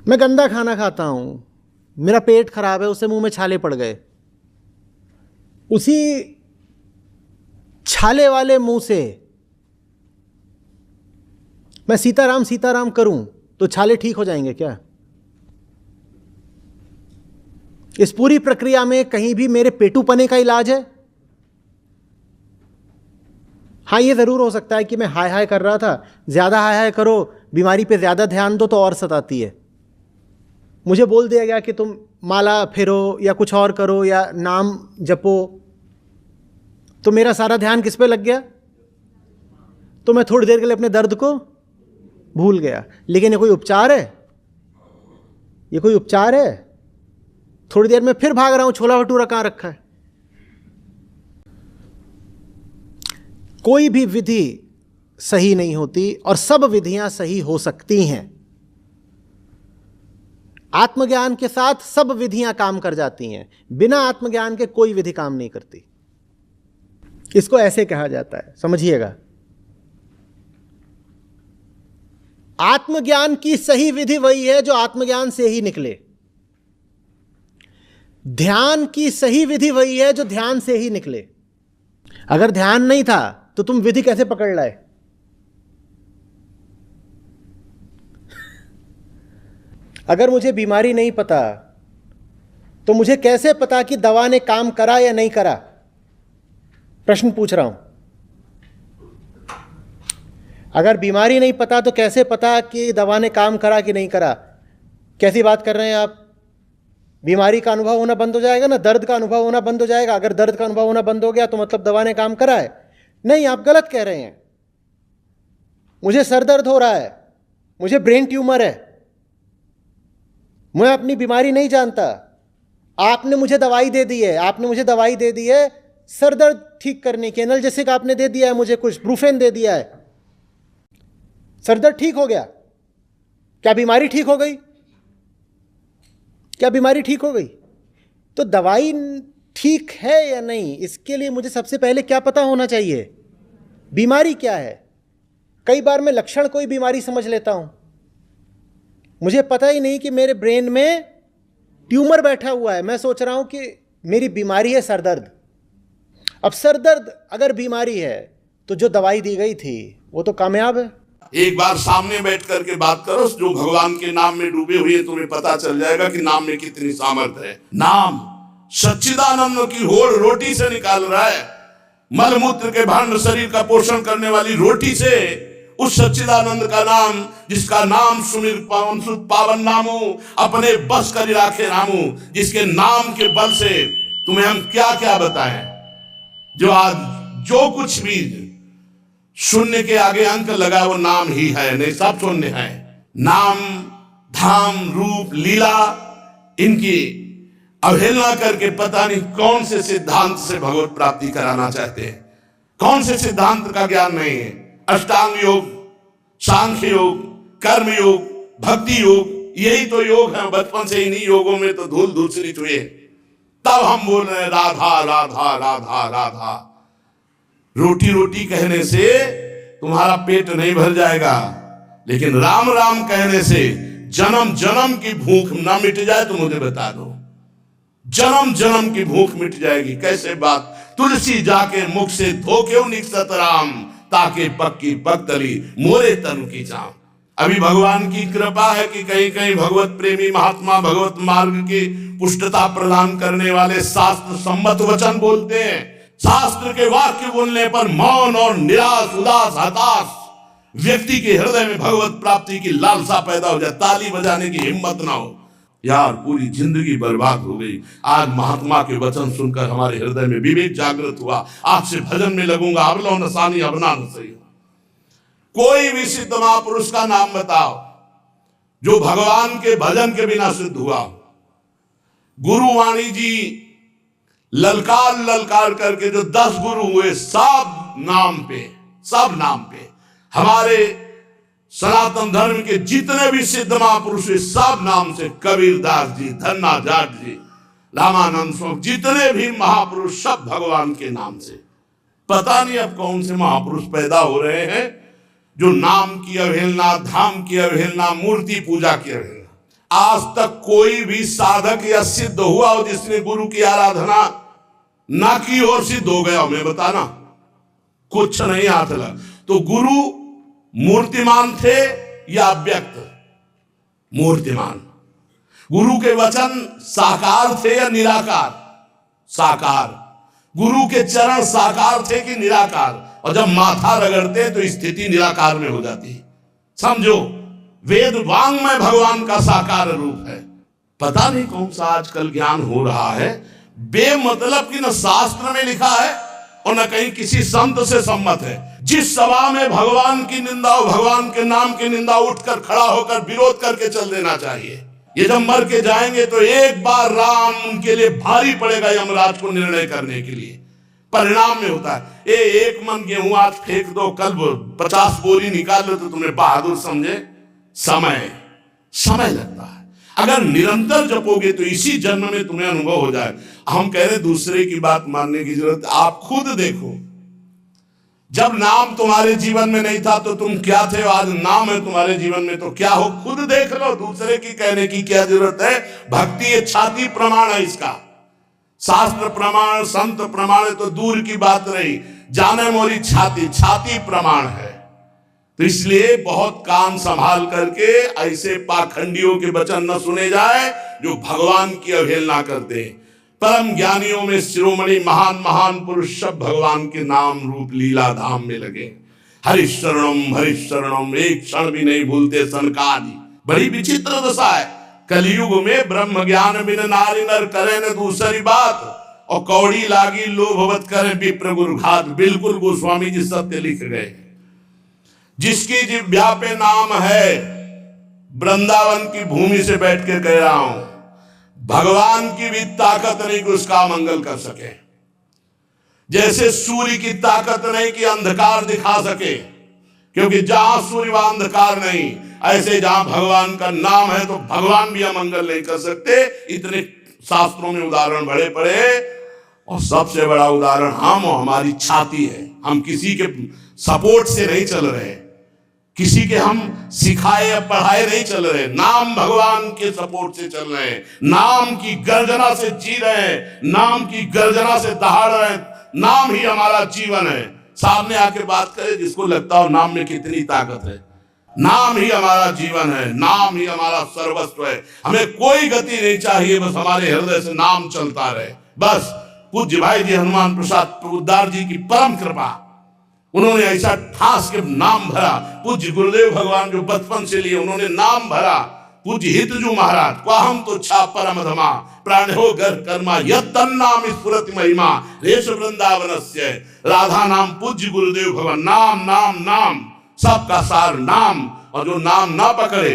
मैं गंदा खाना खाता हूं, मेरा पेट खराब है, उससे मुंह में छाले पड़ गए, उसी छाले वाले मुंह से मैं सीताराम सीताराम करूं तो छाले ठीक हो जाएंगे क्या? इस पूरी प्रक्रिया में कहीं भी मेरे पेटूपने का इलाज है? हाँ, ये जरूर हो सकता है कि मैं हाय हाय कर रहा था, ज्यादा हाय हाय करो, बीमारी पे ज्यादा ध्यान दो तो और सताती है। मुझे बोल दिया गया कि तुम माला फेरो या कुछ और करो या नाम जपो, तो मेरा सारा ध्यान किस पे लग गया? तो मैं थोड़ी देर के लिए अपने दर्द को भूल गया। लेकिन ये कोई उपचार है? ये कोई उपचार है? थोड़ी देर में फिर भाग रहा हूं, छोला भटूरा कहां रखा है। कोई भी विधि सही नहीं होती और सब विधियां सही हो सकती हैं। आत्मज्ञान के साथ सब विधियां काम कर जाती हैं, बिना आत्मज्ञान के कोई विधि काम नहीं करती। इसको ऐसे कहा जाता है, समझिएगा। आत्मज्ञान की सही विधि वही है जो आत्मज्ञान से ही निकले। ध्यान की सही विधि वही है जो ध्यान से ही निकले। अगर ध्यान नहीं था तो तुम विधि कैसे पकड़ लाए? अगर मुझे बीमारी नहीं पता तो मुझे कैसे पता कि दवा ने काम करा या नहीं करा? प्रश्न पूछ रहा हूं। अगर बीमारी नहीं पता तो कैसे पता कि दवा ने काम करा कि नहीं करा? कैसी बात कर रहे हैं आप? बीमारी का अनुभव होना बंद हो जाएगा ना, दर्द का अनुभव होना बंद हो जाएगा। अगर दर्द का अनुभव होना बंद हो गया तो मतलब दवा ने काम करा है? नहीं, आप गलत कह रहे हैं। मुझे सर दर्द हो रहा है, मुझे ब्रेन ट्यूमर है, मैं अपनी बीमारी नहीं जानता, आपने मुझे दवाई दे दी है, आपने मुझे दवाई दे दी है सर दर्द ठीक करने की, एनाल्जेसिक आपने दे दिया है मुझे, कुछ ब्रूफेन दे दिया है, सर दर्द ठीक हो गया। क्या बीमारी ठीक हो गई? क्या बीमारी ठीक हो गई? तो दवाई ठीक है या नहीं, इसके लिए मुझे सबसे पहले क्या पता होना चाहिए? बीमारी क्या है। कई बार मैं लक्षण कोई बीमारी समझ लेता हूं, मुझे पता ही नहीं कि मेरे ब्रेन में ट्यूमर बैठा हुआ है। मैं सोच रहा हूं कि मेरी बीमारी है सर दर्द। अब सर दर्द अगर बीमारी है तो जो दवाई दी गई थी वो तो कामयाब है। एक बार सामने बैठ करके बात करो, जो भगवान के नाम में डूबे हुए, तुम्हें पता चल जाएगा कि नाम में कितनी सामर्थ्य है। नाम सच्चिदानंद की होड़ रोटी से निकाल रहा है। मलमूत्र के भांड शरीर का पोषण करने वाली रोटी से उस सच्चिदानंद का नाम, जिसका नाम सुमिर पावन सुत पावन नामू, अपने बस कर राखे रामू, जिसके नाम के बल से तुम्हें हम क्या क्या बताएं। जो आज जो कुछ भी शून्य के आगे अंक लगा वो नाम ही है, नहीं सब शून्य है। नाम, धाम, रूप, लीला, इनकी अवहेलना करके पता नहीं कौन से सिद्धांत से भगवत प्राप्ति कराना चाहते हैं। कौन से सिद्धांत का ज्ञान नहीं है। अष्टांग योग, सांख्य योग, कर्म योग, भक्ति योग, यही तो योग है। बचपन से इन्हीं योगों में तो धूल धूसरित हुए, तब हम बोल रहे हैं राधा राधा राधा राधा। रोटी रोटी कहने से तुम्हारा पेट नहीं भर जाएगा, लेकिन राम राम कहने से जन्म जन्म की भूख ना मिट जाए तो मुझे बता दो। जन्म जन्म की भूख मिट जाएगी। कैसे बात? तुलसी जाके मुख से धो क्यों निकसत राम, ताके पक्की पगतली मोरे तनु की जाम। अभी भगवान की कृपा है कि कहीं कहीं भगवत प्रेमी महात्मा भगवत मार्ग की पुष्टता प्रदान करने वाले शास्त्र सम्मत वचन बोलते हैं। शास्त्र के वाक्य बोलने पर मौन और निराश, उदास, हताश व्यक्ति के हृदय में भगवत प्राप्ति की लालसा पैदा हो जाए, ताली बजाने की हिम्मत ना हो। यार पूरी जिंदगी बर्बाद हो गई। आज महात्मा के वचन सुनकर हमारे हृदय में विवेक जागृत हुआ। आज से भजन में लगूंगा। अब लो नसानी अबना न सही। कोई भी सिद्ध महापुरुष का नाम बताओ जो भगवान के भजन के बिना सिद्ध हुआ। गुरुवाणी जी ललकार ललकार करके जो 10 गुरु हुए, सब नाम पे हमारे सनातन धर्म के जितने भी सिद्ध महापुरुष हुए, सब नाम से। कबीरदास जी, धन्ना जाट जी, रामानंद स्वामी, जितने भी महापुरुष सब भगवान के नाम से। पता नहीं अब कौन से महापुरुष पैदा हो रहे हैं जो नाम की अवहेलना, धाम की अवहेलना, मूर्ति पूजा की अवहेलना। आज तक कोई भी साधक या सिद्ध हुआ हो जिसने गुरु की आराधना ना की और सिद्ध हो गया हो? मैं बताना, कुछ नहीं हाथ लगा। तो गुरु मूर्तिमान थे या अव्यक्त? मूर्तिमान। गुरु के वचन साकार थे या निराकार? साकार। गुरु के चरण साकार थे कि निराकार? और जब माथा रगड़ते तो स्थिति निराकार में हो जाती। समझो, वेद वांग्मय भगवान का साकार रूप है। पता नहीं कौन सा आजकल ज्ञान हो रहा है, बेमतलब की न शास्त्र में लिखा है और न कहीं किसी संत से सम्मत है। जिस सभा में भगवान की निंदा हो, भगवान के नाम की निंदा, उठकर खड़ा होकर विरोध करके चल देना चाहिए। ये जब मर के जाएंगे तो एक बार राम उनके लिए भारी पड़ेगा यमराज को निर्णय करने के लिए। परिणाम में होता है एक मन गेहूं आज फेंक दो, कल 50 बोरी निकाल लो तो तुम्हें बहादुर समझे। समय लगता है। अगर निरंतर जपोगे तो इसी जन्म में तुम्हें अनुभव हो जाए। हम कह रहे दूसरे की बात मानने की जरूरत, आप खुद देखो। जब नाम तुम्हारे जीवन में नहीं था तो तुम क्या थे, आज नाम है तुम्हारे जीवन में तो क्या हो? खुद देख लो, दूसरे की कहने की क्या जरूरत है। भक्ति ये छाती प्रमाण है इसका। शास्त्र प्रमाण, संत प्रमाण तो दूर की बात रही, जाने मोरी छाती प्रमाण है। तो इसलिए बहुत कान संभाल करके ऐसे पाखंडियों के वचन न सुने जाए जो भगवान की अवहेलना करते हैं। परम ज्ञानियों में शिरोमणि महान महान पुरुष सब भगवान के नाम रूप लीला धाम में लगे। हरिशरणम एक क्षण भी नहीं भूलते सनकादि। बड़ी विचित्र दशा है। कलयुग में ब्रह्म ज्ञान बिन नारी नर करे न दूसरी बात, और कौड़ी लागी लोभवत करे विप्र गुरु घात। बिल्कुल गोस्वामी जी सत्य लिख गए। जिसकी जिह्वा पे नाम है, वृंदावन की भूमि से बैठ के कह रहा हूं, भगवान की भी ताकत नहीं कि उसका मंगल कर सके। जैसे सूर्य की ताकत नहीं कि अंधकार दिखा सके, क्योंकि जहां सूर्य वहां अंधकार नहीं। ऐसे जहां भगवान का नाम है तो भगवान भी अमंगल नहीं कर सकते। इतने शास्त्रों में उदाहरण बड़े पड़े, और सबसे बड़ा उदाहरण हम और हमारी छाती है। हम किसी के सपोर्ट से नहीं चल रहे, किसी के हम सिखाए या पढ़ाए नहीं चल रहे, नाम भगवान के सपोर्ट से चल रहे हैं। नाम की गर्जना से जी रहे हैं, नाम की गर्जना से दहाड़ रहे हैं। नाम ही हमारा जीवन है। सामने आके बात करे जिसको लगता हो नाम में कितनी ताकत है। नाम ही हमारा जीवन है, नाम ही हमारा सर्वस्व है। हमें कोई गति नहीं चाहिए, बस हमारे हृदय से नाम चलता रहे। बस पूज्य भाई जी हनुमान प्रसाद पोद्दार जी की परम कृपा, उन्होंने ऐसा ठास के नाम भरा। पूज्य गुरुदेव भगवान जो बचपन से लिए उन्होंने नाम भरा। पूज्य हितजू महाराज को हम तो छा परम धमा प्राण हो घर कर्मा यद तन्नाम स्फुरति महिमा रेश वृंदावनस्य। राधा नाम पूज्य गुरुदेव भगवान, नाम नाम नाम सबका सार नाम। और जो नाम ना पकड़े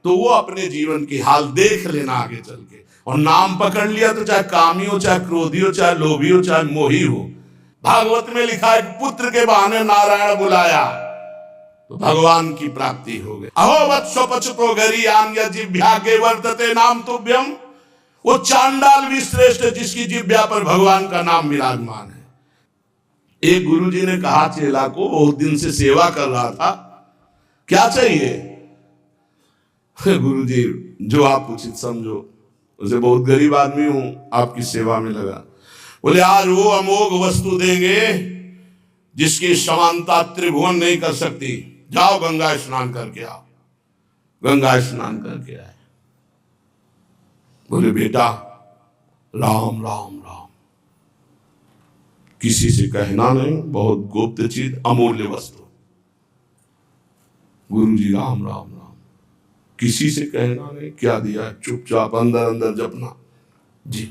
तो वो अपने जीवन की हाल देख लेना आगे चल के। और नाम पकड़ लिया तो चाहे कामी हो, चाहे क्रोधी हो, चाहे लोभी हो, चाहे मोही हो। भागवत में लिखा है पुत्र के बहाने नारायण बुलाया तो भगवान की प्राप्ति हो गई। अहो वत्सो पचतो गरीयान या जिह्वा के वर्तते नाम तुभ्यम। वो चांडाल भी श्रेष्ठ जिसकी जिह्वा पर भगवान का नाम विराजमान है। एक गुरुजी ने कहा चेला को, बहुत दिन से सेवा कर रहा था, क्या चाहिए? गुरुजी जो आप उचित समझो। उसे बहुत गरीब आदमी हूं, आपकी सेवा में लगा। बोले आज वो अमोघ वस्तु देंगे जिसकी समानता त्रिभुवन नहीं कर सकती। जाओ गंगा स्नान करके आओ। गंगा स्नान करके आए। बोले बेटा राम राम राम, किसी से कहना नहीं, बहुत गुप्त चीज, अमूल्य वस्तु। गुरुजी राम राम राम, किसी से कहना नहीं। क्या दिया? चुपचाप अंदर अंदर जपना। जी